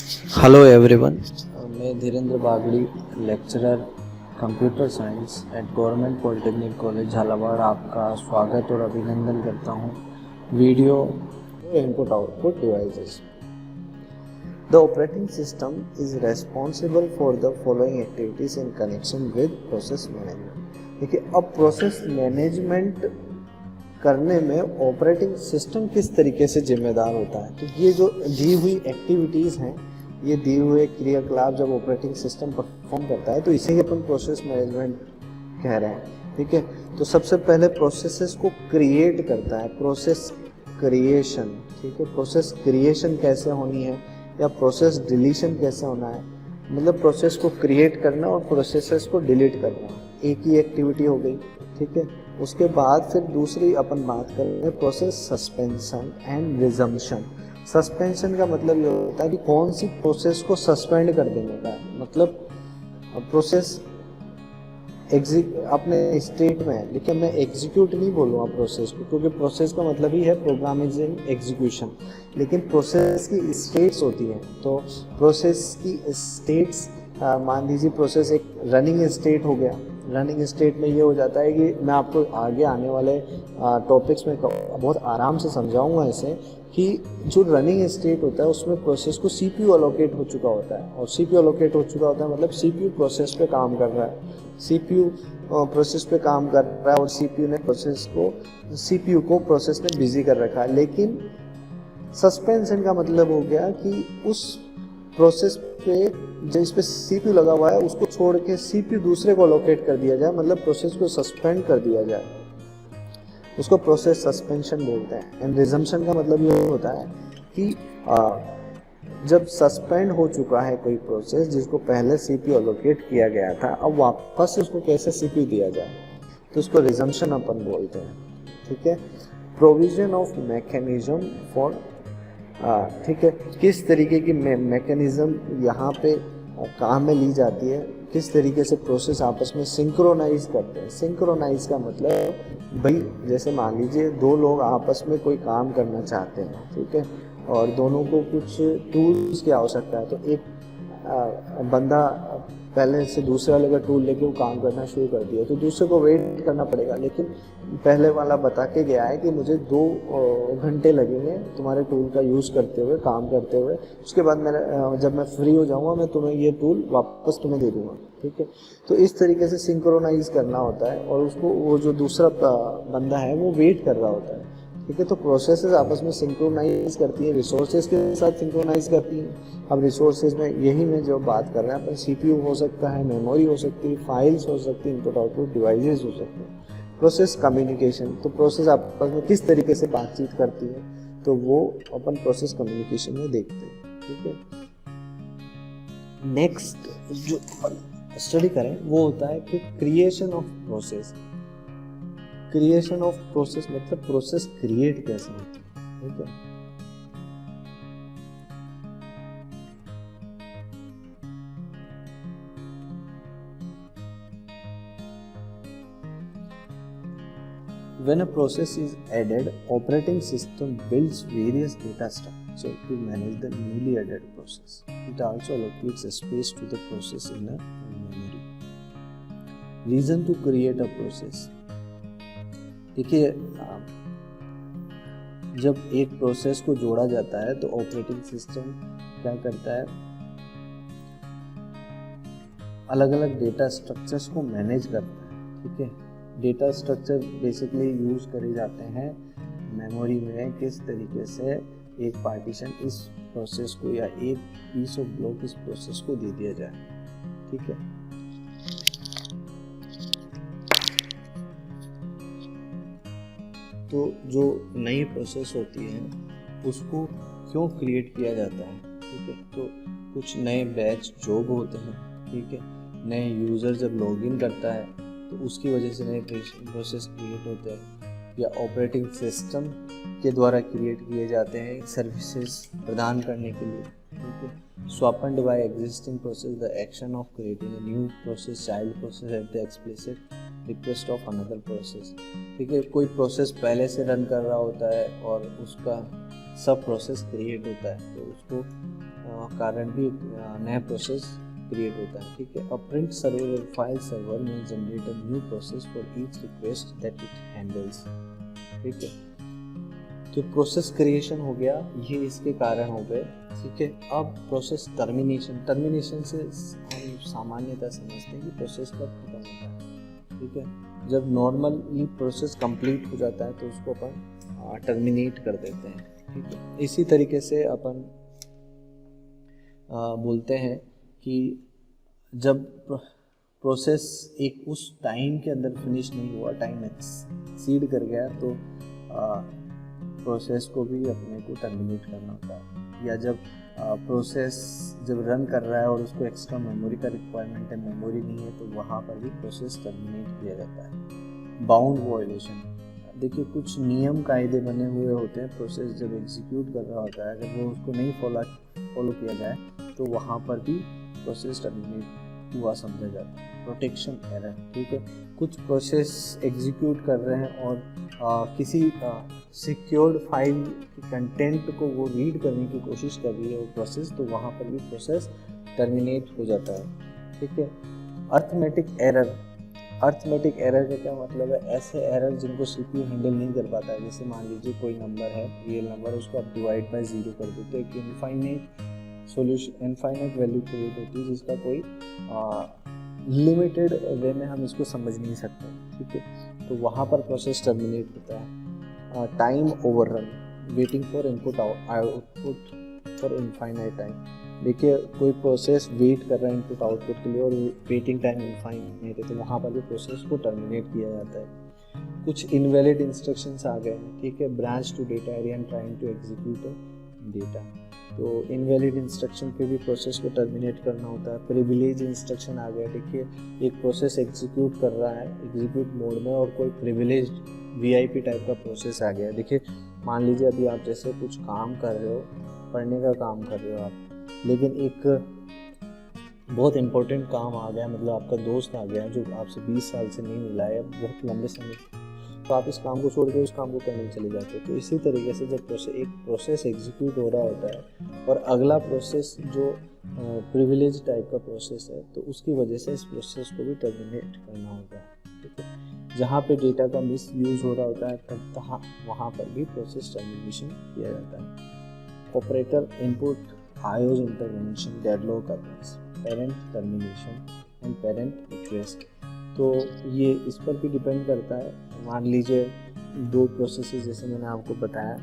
Hello everyone, मैं Dhirendra Bagdi, lecturer computer science at government polytechnic college Jhalawar आपका स्वागत और अभिनंदन करता हूँ। Video input output devices. The operating system is responsible for the following activities in connection with process management. देखिए, अब प्रोसेस मैनेजमेंट करने में ऑपरेटिंग सिस्टम किस तरीके से जिम्मेदार होता है। तो ये जो दी हुई एक्टिविटीज़ हैं, ये दिए हुए क्रियाकलाप जब ऑपरेटिंग सिस्टम परफॉर्म करता है तो इसे ही अपन प्रोसेस मैनेजमेंट कह रहे हैं। ठीक है, तो सबसे पहले प्रोसेसेस को क्रिएट करता है, प्रोसेस क्रिएशन। ठीक है, प्रोसेस क्रिएशन कैसे होनी है या प्रोसेस डिलीशन कैसे होना है, मतलब प्रोसेस को क्रिएट करना और प्रोसेसेस को डिलीट करना, एक ही एक्टिविटी हो गई। ठीक है, उसके बाद फिर दूसरी अपन बात कर रहे हैं process suspension and resumption. Suspension का मतलब ये होता है कि कौन सी प्रोसेस को सस्पेंड कर देने का, मतलब प्रोसेस अपने स्टेट में है, लेकिन मैं एग्जीक्यूट नहीं बोलूँगा प्रोसेस को, क्योंकि प्रोसेस का मतलब ही है प्रोग्रामिंग एग्जीक्यूशन, लेकिन प्रोसेस की स्टेट्स होती हैं। तो प्रोसेस की स्टेट्स, मान लीजिए प्रोसेस एक रनिंग स्टेट हो गया। रनिंग स्टेट में ये हो जाता है कि मैं आपको आगे आने वाले टॉपिक्स में बहुत आराम से समझाऊंगा ऐसे कि जो रनिंग स्टेट होता है उसमें प्रोसेस को सीपीयू अलोकेट हो चुका होता है, और सीपीयू अलोकेट हो चुका होता है मतलब सीपीयू प्रोसेस पे काम कर रहा है, सीपीयू प्रोसेस पे काम कर रहा है और सीपीयू को प्रोसेस ने बिजी कर रखा है। लेकिन सस्पेंशन का मतलब हो गया कि उस प्रोसेस पे जिस पे सीपीयू लगा हुआ है उसको छोड़ के सीपीयू दूसरे को अलोकेट कर दिया जाए, मतलब प्रोसेस को सस्पेंड कर दिया जाए, उसको प्रोसेस सस्पेंशन बोलते हैं। एंड रिजम्पशन का मतलब ये होता है कि जब सस्पेंड हो चुका है कोई प्रोसेस जिसको पहले सीपीयू अलोकेट किया गया था, अब वापस से उसको कैसे सीपीयू दिया जाए, तो उसको रिजम्पशन अपन बोलते हैं। ठीक है, प्रोविजन ऑफ मैकेनिज्म फॉर, ठीक है, किस तरीके की मैकेनिज्म यहाँ पे काम में ली जाती है, किस तरीके से प्रोसेस आपस में सिंक्रोनाइज करते हैं। सिंक्रोनाइज का मतलब भाई जैसे मान लीजिए दो लोग आपस में कोई काम करना चाहते हैं, ठीक है, और दोनों को कुछ टूल्स की आवश्यकता है, तो एक बंदा पहले से दूसरे वाले का टूल लेके वो काम करना शुरू कर दिया, तो दूसरे को वेट करना पड़ेगा। लेकिन पहले वाला बता के गया है कि मुझे 2 घंटे लगेंगे तुम्हारे टूल का यूज़ करते हुए, काम करते हुए, उसके बाद जब मैं फ्री हो जाऊंगा मैं तुम्हें ये टूल वापस तुम्हें दे दूंगा। ठीक है, तो इस तरीके से सिंक्रोनाइज करना होता है और उसको वो जो दूसरा बंदा है वो वेट कर रहा होता है। ठीक है, तो प्रोसेसेस आपस में सिंक्रोनाइज करती है, रिसोर्सेज के साथ सिंक्रोनाइज करती हैं। अब रिसोर्सेज में यही मैं जो बात कर रहे हैं अपन, सीपीयू हो सकता है, मेमोरी हो सकती है, फाइल्स हो सकती है, इनपुट आउटपुट डिवाइसेस हो सकते हैं। प्रोसेस कम्युनिकेशन, तो प्रोसेस आपस में किस तरीके से बातचीत करती है, तो वो अपन प्रोसेस कम्युनिकेशन में देखते हैं। ठीक है, नेक्स्ट जो स्टडी करें वो होता है कि creation of process. Creation of process मतलब प्रोसेस क्रिएट कैसे होती है। ठीक है, when a process is added, operating system builds various data structures to manage the newly added process. It also allocates a space to the process in a memory. Reason to create a process. देखिए, जब एक process को जोड़ा जाता है तो operating system क्या करता है, अलग अलग डेटा स्ट्रक्चर्स को मैनेज करता है। ठीक है, डेटा स्ट्रक्चर बेसिकली यूज करे जाते हैं मेमोरी में, किस तरीके से एक पार्टीशन इस प्रोसेस को या एक पीस ऑफ ब्लॉक इस प्रोसेस को दे दिया जाए। ठीक है, तो जो नई प्रोसेस होती है उसको क्यों क्रिएट किया जाता है। ठीक है, तो कुछ नए बैच जॉब होते हैं। ठीक है, नए यूज़र जब लॉगिन करता है तो उसकी वजह से नए प्रोसेस क्रिएट होते हैं, या ऑपरेटिंग सिस्टम के द्वारा क्रिएट किए जाते हैं सर्विसेज प्रदान करने के लिए। ठीक है, spawned by existing process, the action of creating a new process, child process at the explicit request of another process. ठीक है, कोई प्रोसेस पहले से रन कर रहा होता है और उसका सब प्रोसेस क्रिएट होता है, तो उसको कारण भी नया प्रोसेस क्रिएट होता है, ठीक है। अ प्रिंट सर्वर और फाइल सर्वर में generate a new process for each request that it handles, ठीक है। तो प्रोसेस क्रिएशन हो गया, ये इसके कारण हो गए, ठीक है। अब प्रोसेस टर्मिनेशन से हम सामान्यतः समझते हैं कि प्रोसेस कब खत्म होता है, ठीक है। जब नॉर्मली प्रोसेस कंप्लीट हो जाता है तो उसको अपन टर्मिनेट कर देते हैं, ठीक है। इसी तरीके से अपन बोलते हैं कि जब प्रोसेस एक उस टाइम के अंदर फिनिश नहीं हुआ, टाइम एक्सीड कर गया, तो प्रोसेस को भी अपने को टर्मिनेट करना होता है। या जब प्रोसेस जब रन कर रहा है और उसको एक्स्ट्रा मेमोरी का रिक्वायरमेंट है, मेमोरी नहीं है, तो वहाँ पर भी प्रोसेस टर्मिनेट किया जाता है। बाउंड वायलेशन, देखिए कुछ नियम कायदे बने हुए होते हैं, प्रोसेस जब एग्जीक्यूट कर रहा होता है, अगर वो उसको नहीं फॉलो किया जाए तो वहाँ पर भी प्रोसेस टर्मिनेट हुआ समझा जाता है। प्रोटेक्शन एरर, ठीक है। कुछ प्रोसेस एग्जीक्यूट कर रहे हैं और किसी सिक्योर्ड फाइल की कंटेंट को वो रीड करने की कोशिश कर रही है वो प्रोसेस, तो वहाँ पर भी प्रोसेस टर्मिनेट हो जाता है, ठीक है। अर्थमेटिक एरर का क्या मतलब है? ऐसे एरर जिनको सीपीयू हैंडल नहीं कर पाता है। जैसे मान लीजिए कोई नंबर है, रियल नंबर, उसको आप डिवाइड बाय 0 कर दो तो एक इनफाइनाइट वैल्यू क्रिएट होती है जिसका कोई लिमिटेड वे में हम इसको समझ नहीं सकते, ठीक है। तो वहाँ पर प्रोसेस टर्मिनेट होता है। Time overrun, waiting for input output for infinite time. देखिए कोई प्रोसेस वेट कर रहा है इनपुट आउटपुट के लिए और वेटिंग टाइम इनफाइनाइट है, तो वहाँ पर भी प्रोसेस को टर्मिनेट किया जाता है। कुछ इनवैलिड इंस्ट्रक्शंस आ गए हैं, ठीक है। Branch to data area and trying to execute data, तो इनवैलिड इंस्ट्रक्शन पे भी प्रोसेस को टर्मिनेट करना होता है। प्रिविलेज इंस्ट्रक्शन आ गया, देखिए एक प्रोसेस एग्जीक्यूट कर रहा है एग्जीक्यूट मोड में और कोई प्रिविलेज वीआईपी टाइप का प्रोसेस आ गया। देखिए मान लीजिए अभी आप जैसे कुछ काम कर रहे हो, पढ़ने का काम कर रहे हो आप, लेकिन एक बहुत इम्पोर्टेंट काम आ गया, मतलब आपका दोस्त आ गया जो आपसे 20 साल से नहीं मिला है बहुत लंबे समय, तो आप इस काम को छोड़ के उस काम को करने चले जाते हो। तो इसी तरीके से जब एक प्रोसेस एग्जीक्यूट हो रहा होता है और अगला प्रोसेस जो प्रिविलेज टाइप का प्रोसेस है, तो उसकी वजह से इस प्रोसेस को भी टर्मिनेट करना होता है, ठीक है। जहाँ पे डेटा का मिस यूज हो रहा होता है तब वहाँ पर भी प्रोसेस टर्मिनेशन किया जाता है। ऑपरेटर इनपुट आयोज intervention deadlock occurs, parent termination and parent request, तो ये इस पर भी डिपेंड करता है। मान लीजिए दो प्रोसेसेस, जैसे मैंने आपको बताया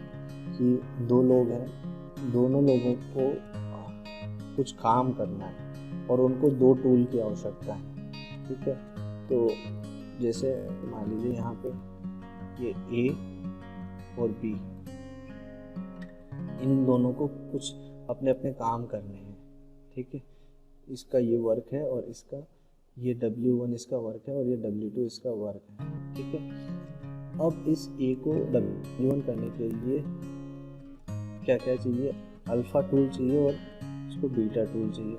कि दो लोग हैं, दोनों लोगों को कुछ काम करना है और उनको दो टूल की आवश्यकता है, ठीक है। तो जैसे मान लीजिए यहाँ पे ये ए और बी, इन दोनों को कुछ अपने अपने काम करने हैं, ठीक है। इसका ये वर्क है और इसका ये W1 इसका वर्क है और ये W2 इसका वर्क है, ठीक है। अब इस A को W1 करने के लिए क्या क्या चाहिए? अल्फा टूल चाहिए और इसको बीटा टूल चाहिए,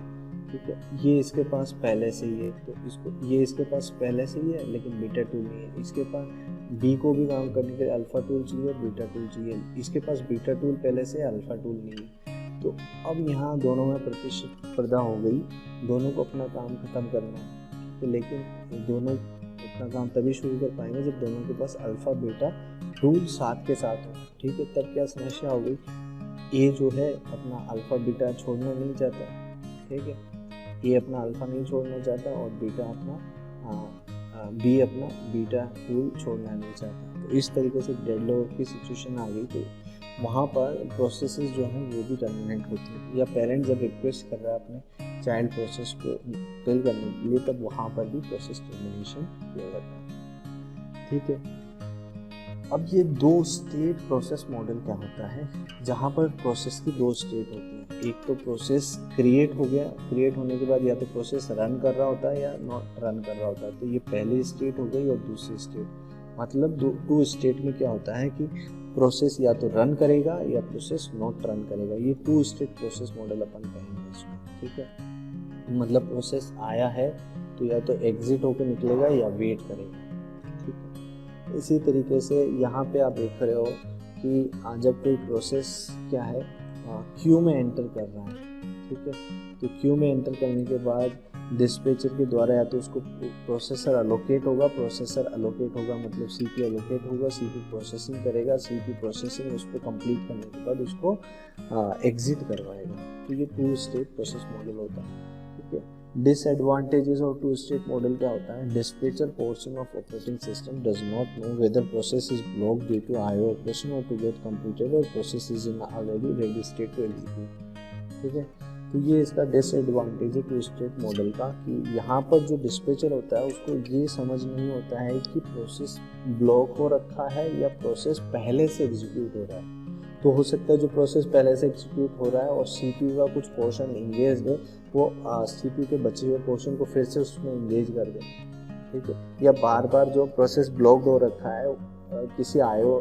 ठीक है। ये इसके पास पहले से ही है, तो ये इसके पास पहले से ही है लेकिन बीटा टूल नहीं है। इसके पास बी को भी काम करने के लिए अल्फा टूल चाहिए और बीटा टूल चाहिए, इसके पास बीटा टूल पहले से अल्फा टूल नहीं है। तो अब यहाँ दोनों में प्रतिस्पर्धा हो गई, दोनों को अपना काम खत्म करना है, तो लेकिन दोनों अपना काम तभी शुरू कर पाएंगे जब दोनों के पास अल्फा बीटा टूल साथ के साथ हो, ठीक है। तब क्या समस्या हो गई? ए जो है अपना अल्फा बीटा छोड़ना नहीं चाहता, ठीक है। ए अपना अल्फा नहीं छोड़ना चाहता और बीटा अपना बी अपना बीटा टूल छोड़ना नहीं चाहता। तो इस तरीके से डेडलॉक की सिचुएशन आ गई, तो वहाँ पर प्रोसेसेस जो हैं वो भी टर्मिनेट होती है। या पेरेंट जब रिक्वेस्ट कर रहा है अपने चाइल्ड प्रोसेस को फिल करने के लिए, तब वहाँ पर भी प्रोसेस टर्मिनेशन किया जाता है, ठीक है। अब ये दो स्टेट प्रोसेस मॉडल क्या होता है, जहाँ पर प्रोसेस की दो स्टेट होती है। एक तो प्रोसेस क्रिएट हो गया, क्रिएट होने के बाद या तो प्रोसेस रन कर रहा होता है या नॉट रन कर रहा होता है, तो ये पहली स्टेट हो गई। और दूसरी स्टेट मतलब टू स्टेट में क्या होता है कि प्रोसेस या तो रन करेगा या प्रोसेस नॉट रन करेगा। ये टू स्टेट प्रोसेस मॉडल अपन कहेंगे इसको, ठीक है। मतलब प्रोसेस आया है तो या तो एग्जिट होकर निकलेगा या वेट करेगा, ठीक है। इसी तरीके से यहाँ पे आप देख रहे हो कि जब कोई प्रोसेस क्या है क्यू में एंटर कर रहा है, ठीक है, तो क्यू में एंटर करने के बाद डिस्पैचर के द्वारा या तो उसको प्रोसेसर अलोकेट होगा मतलब सीपीयू अलोकेट होगा, सीपीयू प्रोसेसिंग करेगा, सीपीयू प्रोसेसिंग उस पर कंप्लीट करने के बाद उसको एग्जिट करवाएगा। तो ये 2 स्टेट प्रोसेस मॉडल होता है, ठीक है। डिसएडवांटेजेस ऑफ 2 स्टेट मॉडल क्या होता है? Dispatcher portion of operating system does not know whether process is blocked due to IO operation और टू गेट कंप्लीटेड और process is in already ready state to execute, ठीक है। तो ये इसका डिसएडवांटेज है 2 स्टेट मॉडल का कि यहाँ पर जो डिस्पैचर होता है उसको ये समझ नहीं होता है कि प्रोसेस ब्लॉक हो रखा है या प्रोसेस पहले से एग्जीक्यूट हो रहा है। तो हो सकता है जो प्रोसेस पहले से एग्जीक्यूट हो रहा है और सीपीयू का कुछ पोर्शन इंगेज है, वो सीपीयू के बचे हुए पोर्शन को फिर से उसमें इंगेज कर दे, ठीक है। या बार बार जो प्रोसेस ब्लॉक्ड हो रखा है किसी आईओ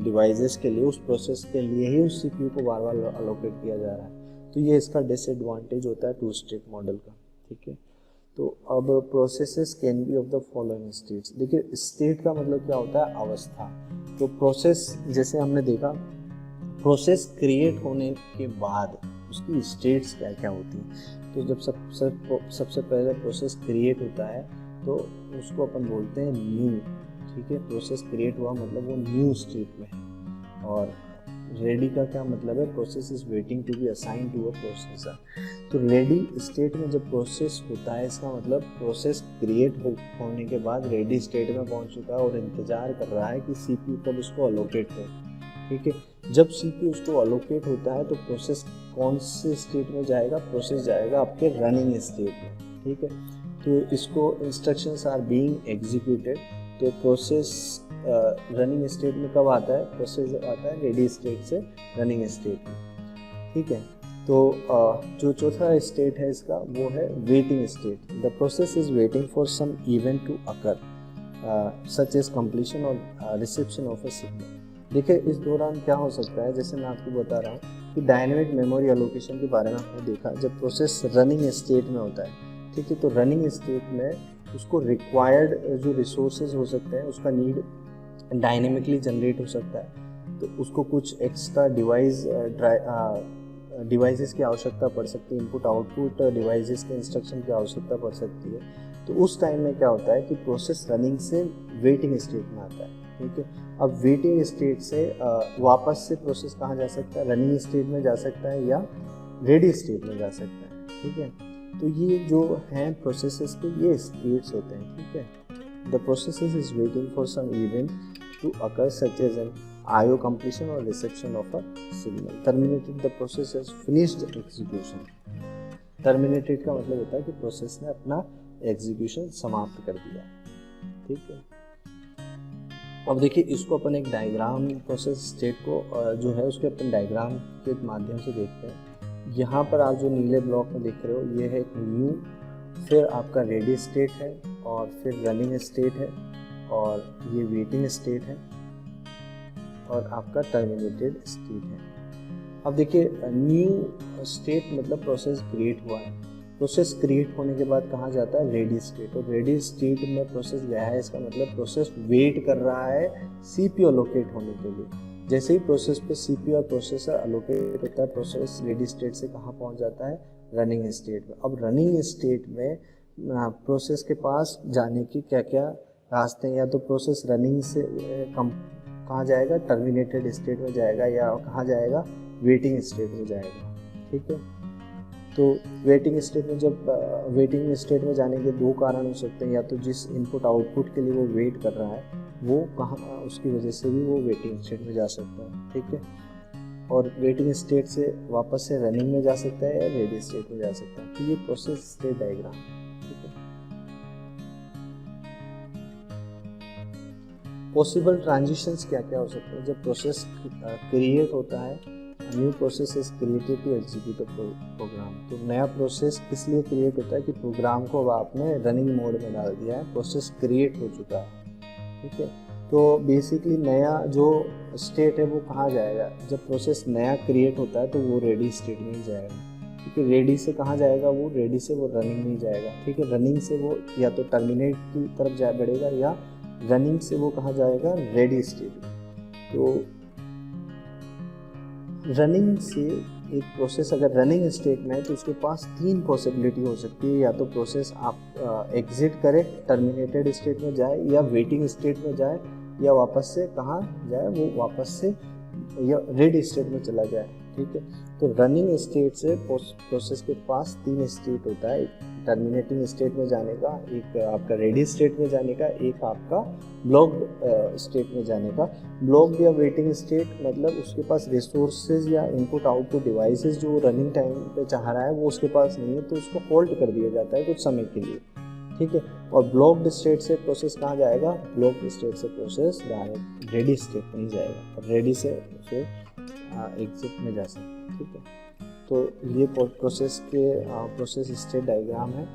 डिवाइसेस के लिए, उस प्रोसेस के लिए ही उस सीपीयू को बार बार अलोकेट किया जा रहा है। तो ये इसका डिसएडवांटेज होता है 2 स्टेट मॉडल का, ठीक है। तो अब processes can be of the following states. देखिए स्टेट का मतलब क्या होता है? अवस्था। तो प्रोसेस जैसे हमने देखा, प्रोसेस क्रिएट होने के बाद उसकी स्टेट्स क्या क्या होती हैं। तो जब सबसे पहले प्रोसेस क्रिएट होता है तो उसको अपन बोलते हैं न्यू, ठीक है। प्रोसेस क्रिएट हुआ मतलब वो न्यू स्टेट में है। और रेडी का क्या मतलब है? Process is waiting to be assign to a processor. तो रेडी स्टेट में जब प्रोसेस होता है इसका मतलब प्रोसेस क्रिएट होने के बाद रेडी स्टेट में पहुंच चुका है और इंतजार कर रहा है कि सीपीयू कब उसको अलोकेट हो, ठीक है। जब सीपीयू उसको अलोकेट होता है तो प्रोसेस कौन से स्टेट में जाएगा? प्रोसेस जाएगा आपके रनिंग स्टेट में, ठीक है। तो इसको इंस्ट्रक्शंस आर बीइंग एग्जीक्यूटेड। तो प्रोसेस रनिंग स्टेट में कब आता है? प्रोसेस आता है रेडी स्टेट से रनिंग स्टेट में, ठीक है। तो जो चौथा स्टेट है इसका वो है waiting state. The process is waiting for some event to occur such as completion और रिसेप्शन ऑफ अ सिग्नल। देखिए इस दौरान क्या हो सकता है, जैसे मैं आपको बता रहा हूँ कि डायनेमिक मेमोरी एलोकेशन के बारे में आपने देखा, जब प्रोसेस रनिंग स्टेट में होता है, ठीक है, तो रनिंग स्टेट में उसको रिक्वायर्ड जो रिसोर्सेज हो सकते हैं उसका नीड डायनेमिकली जनरेट हो सकता है। तो उसको कुछ एक्स्ट्रा डिवाइसेस की आवश्यकता पड़ सकती है, इनपुट आउटपुट डिवाइसेस के इंस्ट्रक्शन की आवश्यकता पड़ सकती है। तो उस टाइम में क्या होता है कि प्रोसेस रनिंग से वेटिंग स्टेट में आता है, ठीक है। अब वेटिंग स्टेट से वापस से प्रोसेस कहाँ जा सकता है? रनिंग स्टेट में जा सकता है या रेडी स्टेट में जा सकता है, ठीक है। तो ये जो हैं प्रोसेसेस के ये स्टेट्स होते हैं, ठीक है। The process is waiting for some event to occur such as an IO completion or reception of a signal. Terminated the process has finished execution. Terminated का मतलब होता है कि प्रोसेस ने अपना एग्जीक्यूशन समाप्त कर दिया, ठीक है। अब देखिए इसको अपन एक डायग्राम प्रोसेस स्टेट को जो है उसके अपन डायग्राम के माध्यम से देखते हैं। यहाँ पर आप जो नीले ब्लॉक में देख रहे हो ये है एक न्यू, फिर आपका रेडी स्टेट है और फिर रनिंग स्टेट है और ये वेटिंग स्टेट है और आपका टर्मिनेटेड स्टेट है। अब देखिए न्यू स्टेट मतलब प्रोसेस क्रिएट हुआ है। प्रोसेस क्रिएट होने के बाद कहाँ जाता है? Ready state. और रेडी स्टेट में प्रोसेस गया है, इसका मतलब प्रोसेस वेट कर रहा है सीपीयू अलोकेट होने के लिए। जैसे ही प्रोसेस पे सीपीयू और प्रोसेसर अलोकेट होता है, प्रोसेस रेडी स्टेट से कहाँ पहुँच जाता है? रनिंग स्टेट में। अब रनिंग स्टेट में प्रोसेस के पास जाने की क्या क्या रास्ते हैं? या तो प्रोसेस रनिंग से कहाँ जाएगा? टर्मिनेटेड स्टेट में जाएगा या कहाँ जाएगा? वेटिंग स्टेट में जाएगा, ठीक है। तो वेटिंग स्टेट में जब वेटिंग स्टेट में जाने के 2 कारण हो सकते हैं, या तो जिस इनपुट आउटपुट के लिए वो वेट कर रहा है वो कहाँ, उसकी वजह से भी वो वेटिंग स्टेट में जा सकता है, ठीक है। और वेटिंग स्टेट से वापस से रनिंग में जा सकता है या रेडी स्टेट में जा सकता है। तो ये प्रोसेस स्टेट डायग्राम, ठीक है। पॉसिबल ट्रांजिशंस क्या क्या हो सकते हैं? जब प्रोसेस क्रिएट होता है, new process is created to execute a program. तो नया प्रोसेस किस लिए क्रिएट होता है कि प्रोग्राम को अब आपने रनिंग मोड में डाल दिया है, प्रोसेस क्रिएट हो चुका है, ठीक है। तो बेसिकली नया जो स्टेट है वो कहाँ जाएगा? जब प्रोसेस नया क्रिएट होता है तो वो रेडी स्टेट में ही जाएगा, क्योंकि रेडी से कहाँ जाएगा? वो रेडी से वो रनिंग में ही जाएगा, ठीक है। रनिंग से वो या तो टर्मिनेट की तरफ बढ़ेगा या रनिंग से वो कहाँ जाएगा? Ready state. तो रनिंग से एक प्रोसेस अगर रनिंग स्टेट में है तो उसके पास 3 पॉसिबिलिटी हो सकती है, या तो प्रोसेस आप एग्जिट करे, टर्मिनेटेड स्टेट में जाए, या वेटिंग स्टेट में जाए, या वापस से कहाँ जाए, वो वापस से या रेडी स्टेट में चला जाए। ठीक है, तो रनिंग स्टेट से प्रोसेस के पास 3 स्टेट होता है, एक टर्मिनेटिंग स्टेट में जाने का, एक आपका रेडी स्टेट में जाने का, एक आपका ब्लॉक्ड स्टेट में जाने का। ब्लॉक्ड या वेटिंग स्टेट मतलब उसके पास रिसोर्सेज या इनपुट आउटपुट डिवाइसेस जो रनिंग टाइम पे चाह रहा है वो उसके पास नहीं है, तो उसको होल्ड कर दिया जाता है कुछ समय के लिए। ठीक है, और ब्लॉक्ड स्टेट से प्रोसेस कहाँ जाएगा, ब्लॉक्ड स्टेट से प्रोसेस डायरेक्ट रेडी स्टेट में ही जाएगा, और रेडी से फिर एग्जिट में जा सकते हैं। ठीक है, तो ये प्रोसेस स्टेट डायग्राम है।